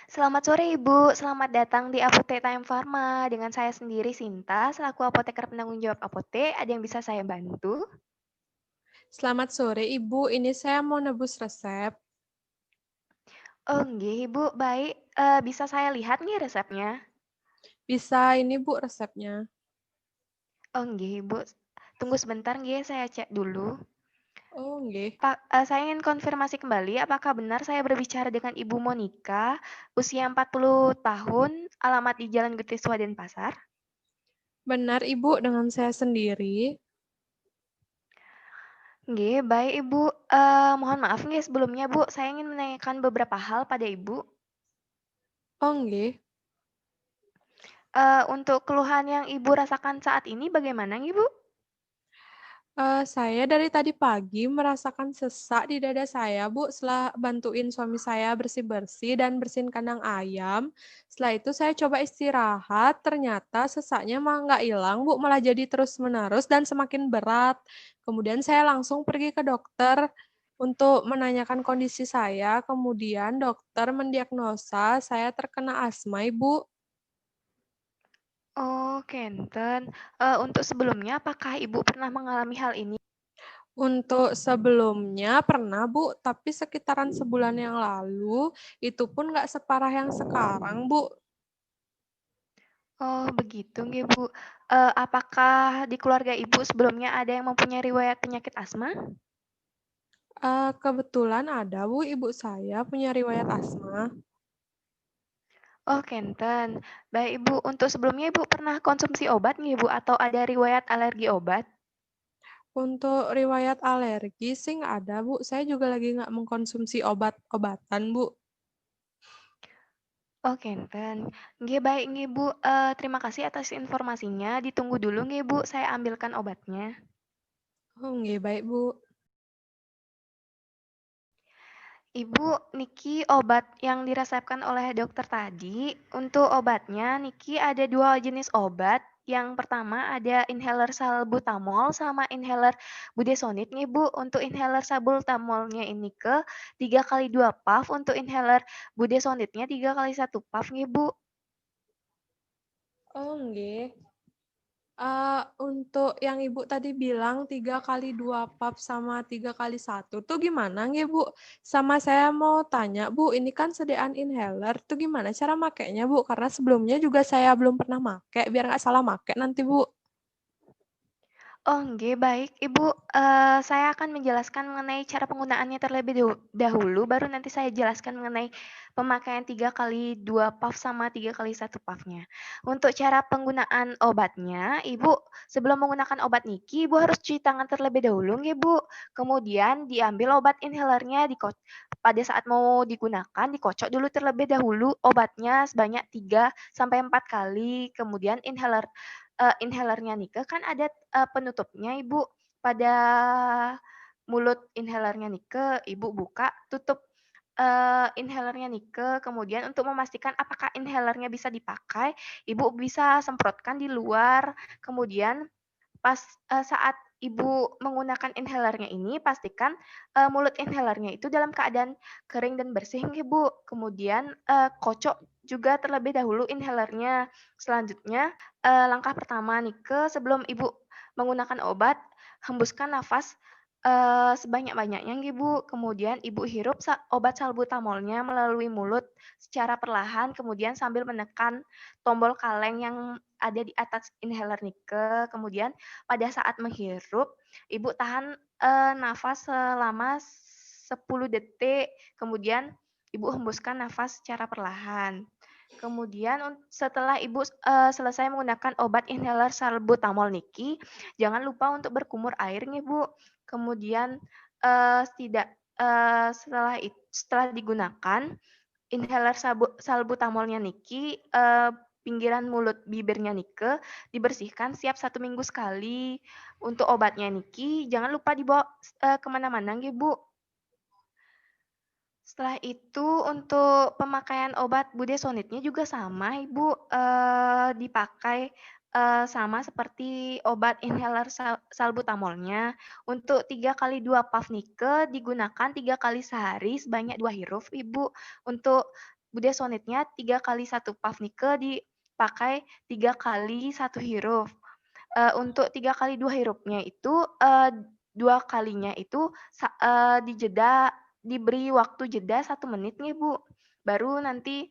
Selamat sore Ibu, selamat datang di Apotek Time Pharma. Dengan saya sendiri Sinta, selaku apoteker penanggung jawab apotek. Ada yang bisa saya bantu? Selamat sore Ibu, ini saya mau nebus resep. Oh nggih Ibu, baik. Bisa saya lihat nih resepnya? Bisa ini Bu resepnya. Oh nggih Ibu, tunggu sebentar nggih, saya cek dulu. Oh nggih. Saya ingin konfirmasi kembali, apakah benar saya berbicara dengan Ibu Monika, usia 40 tahun, alamat di Jalan Getiswa Denpasar? Benar Ibu dengan saya sendiri. Nggih, baik Ibu. Mohon maaf nggih sebelumnya Bu, saya ingin menanyakan beberapa hal pada Ibu. Oh nggih. Untuk keluhan yang Ibu rasakan saat ini bagaimana Ibu? Saya dari tadi pagi merasakan sesak di dada saya Bu setelah bantuin suami saya bersih-bersih dan bersihin kandang ayam. Setelah itu saya coba istirahat, ternyata sesaknya malah nggak hilang Bu, malah jadi terus-menerus dan semakin berat. Kemudian saya langsung pergi ke dokter untuk menanyakan kondisi saya, kemudian dokter mendiagnosa saya terkena asma Ibu. Oh, Kenten. Untuk sebelumnya apakah Ibu pernah mengalami hal ini? Untuk sebelumnya pernah Bu, tapi sekitaran sebulan yang lalu, itu pun nggak separah yang sekarang Bu. Oh, begitu nggih, Bu. Apakah di keluarga Ibu sebelumnya ada yang mempunyai riwayat penyakit asma? Kebetulan ada Bu, ibu saya punya riwayat asma. Oh, Kenten. Baik, Ibu. Untuk sebelumnya Ibu pernah konsumsi obat nggih, Bu? Atau ada riwayat alergi obat? Untuk riwayat alergi sih nggak ada Bu, saya juga lagi nggak mengkonsumsi obat-obatan Bu. Oh, Kenten. Nggih, baik nggih, Bu. Terima kasih atas informasinya. Ditunggu dulu nggih, Bu, saya ambilkan obatnya. Oh nggih, baik Bu. Ibu, niki obat yang diresepkan oleh dokter tadi, untuk obatnya niki ada 2 jenis obat. Yang pertama ada inhaler salbutamol sama inhaler budesonide nih Bu. Untuk inhaler salbutamolnya ini ke 3 kali 2 puff, untuk inhaler budesonide-nya 3 kali 1 puff nih Bu. Oh nggih. Untuk yang Ibu tadi bilang 3 kali 2 puff sama 3 kali 1 tuh gimana nggih, Bu? Sama saya mau tanya, Bu, ini kan sediaan inhaler tuh gimana cara makainya, Bu? Karena sebelumnya juga saya belum pernah make, biar nggak salah make nanti, Bu. Oh, nggih, baik. Ibu, saya akan menjelaskan mengenai cara penggunaannya terlebih dahulu, baru nanti saya jelaskan mengenai pemakaian 3 kali 2 puff sama 3 kali 1 puff-nya. Untuk cara penggunaan obatnya, Ibu sebelum menggunakan obat niki, Ibu harus cuci tangan terlebih dahulu nggih, Bu. Kemudian diambil obat inhalernya, pada saat mau digunakan, dikocok dulu terlebih dahulu obatnya sebanyak 3 sampai 4 kali, kemudian inhalernya nih kan ada, penutupnya Ibu. Pada mulut inhalernya Nike, Ibu buka, tutup, inhalernya Nike, kemudian untuk memastikan apakah inhalernya bisa dipakai, Ibu bisa semprotkan di luar, kemudian pas, saat Ibu menggunakan inhalernya ini, pastikan, mulut inhalernya itu dalam keadaan kering dan bersih nggih, Bu. Kemudian, kocok juga terlebih dahulu inhalernya. Selanjutnya, langkah pertama nih sebelum Ibu menggunakan obat, hembuskan nafas, sebanyak-banyaknya nggih, Bu. Kemudian Ibu hirup obat salbutamolnya melalui mulut secara perlahan, kemudian sambil menekan tombol kaleng yang ada di atas inhaler nike, kemudian pada saat menghirup, Ibu tahan, nafas selama 10 detik, kemudian Ibu hembuskan nafas secara perlahan. Kemudian setelah Ibu, selesai menggunakan obat inhaler salbutamol niki, jangan lupa untuk berkumur air nih, Bu. Kemudian, setelah digunakan, inhaler salbutamolnya niki, pinggiran mulut bibirnya nike dibersihkan setiap 1 minggu sekali. Untuk obatnya niki jangan lupa dibawa ke mana-mana nggih, Bu. Setelah itu untuk pemakaian obat budesonide-nya juga sama Ibu, dipakai, sama seperti obat inhaler salbutamolnya. Untuk 3 kali 2 puff nike digunakan 3 kali sehari sebanyak 2 hirup Ibu. Untuk budesonidnya 3 kali 1 puff nike dipakai 3 kali 1 huruf. Untuk 3 kali 2 hurufnya itu, 2 kalinya itu diberi waktu jeda 1 menit nih, Bu. Baru nanti,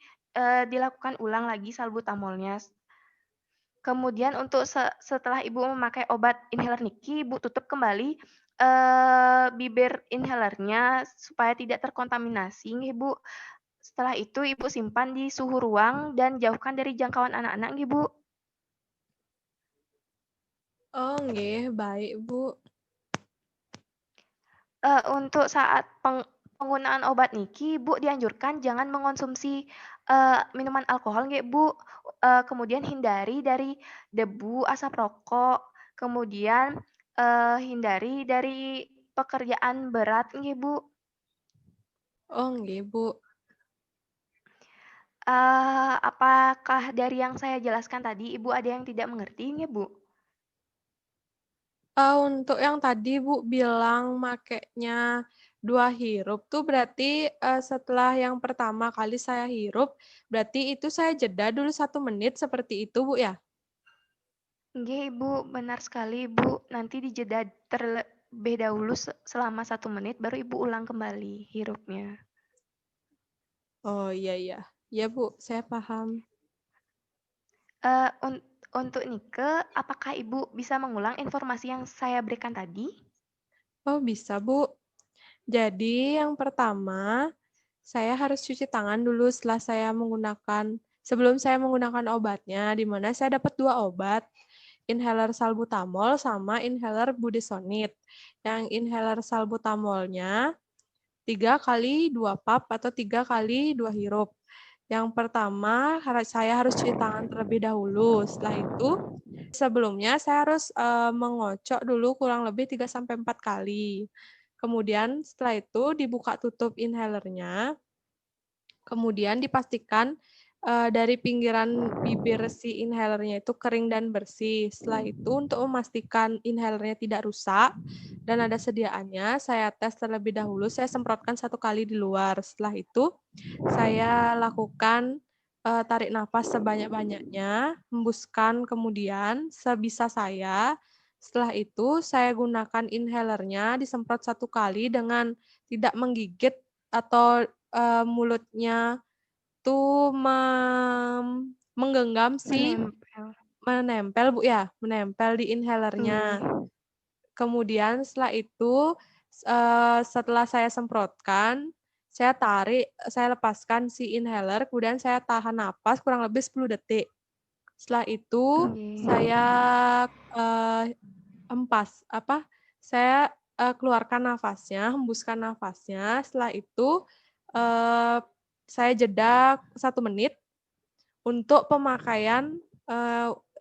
dilakukan ulang lagi salbutamolnya. Kemudian untuk setelah Ibu memakai obat inhaler Niki, Ibu tutup kembali, bibir inhalernya supaya tidak terkontaminasi nggih, Bu. Setelah itu Ibu simpan di suhu ruang dan jauhkan dari jangkauan anak-anak nggih, Bu. Oh, nggih, baik, Bu. Untuk saat penggunaan obat niki, Ibu dianjurkan jangan mengonsumsi, minuman alkohol nggih, Bu. Kemudian hindari dari debu, asap rokok, kemudian, hindari dari pekerjaan berat nggih, Bu. Oh, nggih, Bu. Apakah dari yang saya jelaskan tadi Ibu ada yang tidak mengerti nggih, Bu? Untuk yang tadi Bu bilang makainya 2 hirup tuh berarti, setelah yang pertama kali saya hirup, berarti itu saya jeda dulu 1 menit seperti itu, Bu, ya? Nggih, Ibu, benar sekali, Ibu. Nanti dijeda terlebih dahulu selama 1 menit, baru Ibu ulang kembali hirupnya. Oh, iya iya. Iya, Bu, saya paham. Eee, un untuk Nike, apakah Ibu bisa mengulang informasi yang saya berikan tadi? Oh, bisa, Bu. Jadi yang pertama, saya harus cuci tangan dulu sebelum saya menggunakan obatnya, di mana saya dapat 2 obat, inhaler salbutamol sama inhaler budesonide. Yang inhaler salbutamolnya 3 kali 2 puff atau 3 kali 2 hirup. Yang pertama, saya harus cuci tangan terlebih dahulu. Setelah itu, sebelumnya saya harus, mengocok dulu kurang lebih 3 sampai 4 kali. Kemudian setelah itu dibuka tutup inhalernya, kemudian dipastikan, dari pinggiran bibir si inhalernya itu kering dan bersih. Setelah itu untuk memastikan inhalernya tidak rusak dan ada sediaannya, saya tes terlebih dahulu, saya semprotkan 1 kali di luar. Setelah itu saya lakukan, tarik nafas sebanyak-banyaknya, hembuskan kemudian sebisa saya. Setelah itu saya gunakan inhalernya disemprot 1 kali dengan tidak menggigit atau, mulutnya tuh menggenggam Menempel. menempel, Bu, ya? Menempel di inhalernya. Nggih. Kemudian setelah itu, setelah saya semprotkan, saya lepaskan si inhaler, kemudian saya tahan napas kurang lebih 10 detik. Setelah itu Nggih. saya, eee, saya, keluarkan nafasnya, hembuskan nafasnya, setelah itu, eee, saya jeda 1 menit untuk pemakaian,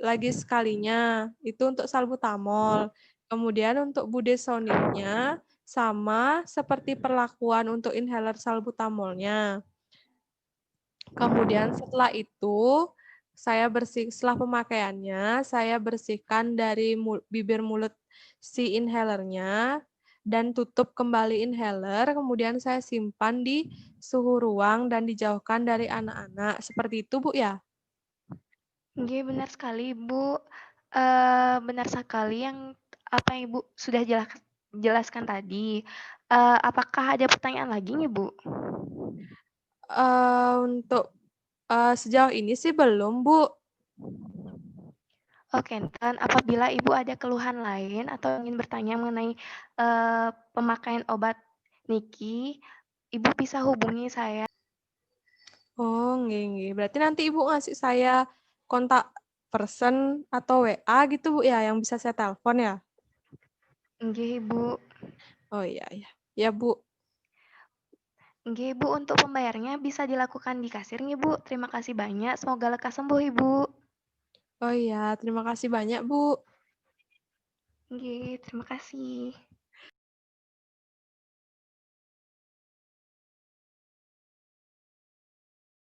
lagi sekalinya, itu untuk salbutamol. Kemudian untuk budesonide-nya sama seperti perlakuan untuk inhaler salbutamolnya. Kemudian setelah itu, setelah pemakaiannya, saya bersihkan dari bibir mulut si inhalernya dan tutup kembali inhaler, kemudian saya simpan di suhu ruang dan dijauhkan dari anak-anak. Seperti itu, Bu, ya? Nggih, benar sekali, Ibu. Benar sekali yang apa yang Ibu sudah jelaskan tadi. Apakah ada pertanyaan lagi nih, Bu? Untuk, sejauh ini sih belum, Bu. Oke, dan apabila Ibu ada keluhan lain atau ingin bertanya mengenai, pemakaian obat Niki, Ibu bisa hubungi saya. Oh, nggih nggih. Berarti nanti Ibu ngasih saya kontak person atau WA gitu, Bu, ya, yang bisa saya telepon ya? Nggih, Ibu. Oh, iya iya. Ya, Bu. Nggih, Ibu, untuk pembayarannya bisa dilakukan di kasir nih, Bu. Terima kasih banyak, semoga lekas sembuh, Ibu. Oh, iya, terima kasih banyak, Bu. Nggih, terima kasih.